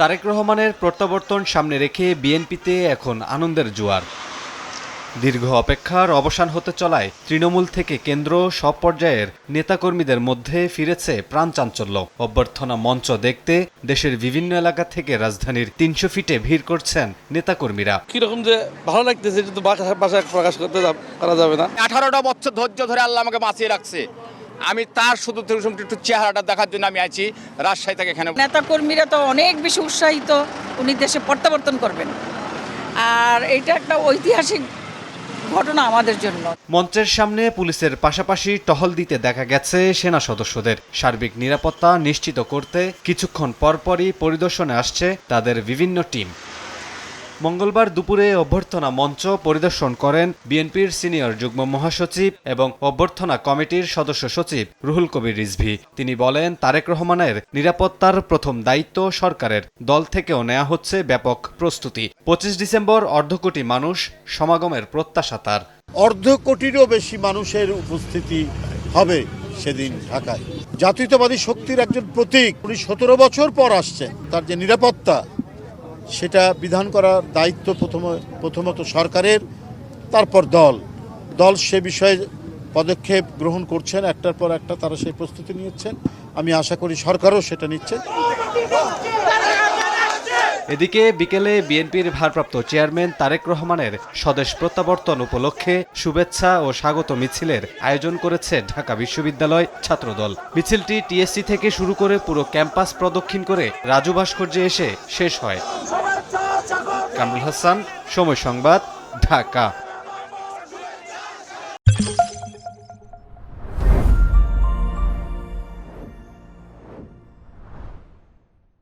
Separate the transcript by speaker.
Speaker 1: তারেক রহমানের প্রত্যাবর্তন সামনে রেখে বিএনপিতে এখন আনন্দের জোয়ার। দীর্ঘ অপেক্ষার অবসান হতে চলায় তৃণমূল থেকে কেন্দ্র সব পর্যায়ের নেতাকর্মীদের মধ্যে ফিরেছে প্রাণচাঞ্চল্য। অভ্যর্থনা মঞ্চ দেখতে দেশের বিভিন্ন এলাকা থেকে রাজধানীর ৩০০ ফিটে ভিড় করছেন নেতাকর্মীরা।
Speaker 2: কিরকম যে ভালো লাগতেছে এটা তো ভাষায় প্রকাশ করতে করা যাবে না।
Speaker 3: 18টা বছর ধৈর্য ধরে আল্লাহ আমাকে বাঁচিয়ে রাখছে। আমি তার শুধু একটু চেহারাটা দেখার জন্য আমি আছি রাজশাহী থেকে এখানে।
Speaker 4: নেতাকর্মীরা তো অনেক বেশি উৎসাহিত, উনি দেশে প্রত্যাবর্তন করবেন, আর এটা একটা ঐতিহাসিক ঘটনা আমাদের জন্য।
Speaker 1: মঞ্চের সামনে পুলিশের পাশাপাশি টহল দিতে দেখা গেছে সেনা সদস্যদের। সার্বিক নিরাপত্তা নিশ্চিত করতে কিছুক্ষণ পরপরই পরিদর্শনে আসছে তাদের বিভিন্ন টিম। মঙ্গলবার দুপুরে অভ্যর্থনা মঞ্চ পরিদর্শন করেন বিএনপির সিনিয়র যুগ্ম মহাসচিব এবং অভ্যর্থনা কমিটির সদস্য সচিব রুহুল কবির রিজভী। তিনি বলেন, তারেক রহমানের নিরাপত্তার প্রথম দায়িত্ব সরকারের, দল থেকেও নেওয়া হচ্ছে ব্যাপক প্রস্তুতি। 25 ডিসেম্বর অর্ধকোটি মানুষ সমাগমের প্রত্যাশা তার।
Speaker 5: অর্ধকোটিরও বেশি মানুষের উপস্থিতি হবে সেদিন ঢাকায়। জাতীয়তাবাদী শক্তির একজন প্রতীক, উনি 17 বছর পর আসছেন। তার যে নিরাপত্তা, সেটা বিধান করার দায়িত্ব প্রথমত সরকারের, তারপর দল সে বিষয়ে পদক্ষেপ গ্রহণ করছেন, একটার পর একটা তারা সেই প্রস্তুতি নিচ্ছেন। আমি আশা করি সরকারও সেটা নিচ্ছে।
Speaker 1: এদিকে বিকেলে বিএনপির ভারপ্রাপ্ত চেয়ারম্যান তারেক রহমানের স্বদেশ প্রত্যাবর্তন উপলক্ষে শুভেচ্ছা ও স্বাগত মিছিলের আয়োজন করেছে ঢাকা বিশ্ববিদ্যালয় ছাত্রদল। মিছিলটি টিএসসি থেকে শুরু করে পুরো ক্যাম্পাস প্রদক্ষিণ করে রাজু ভাস্কর্যে এসে শেষ হয়। কামরুল হাসান, সময় সংবাদ, ঢাকা।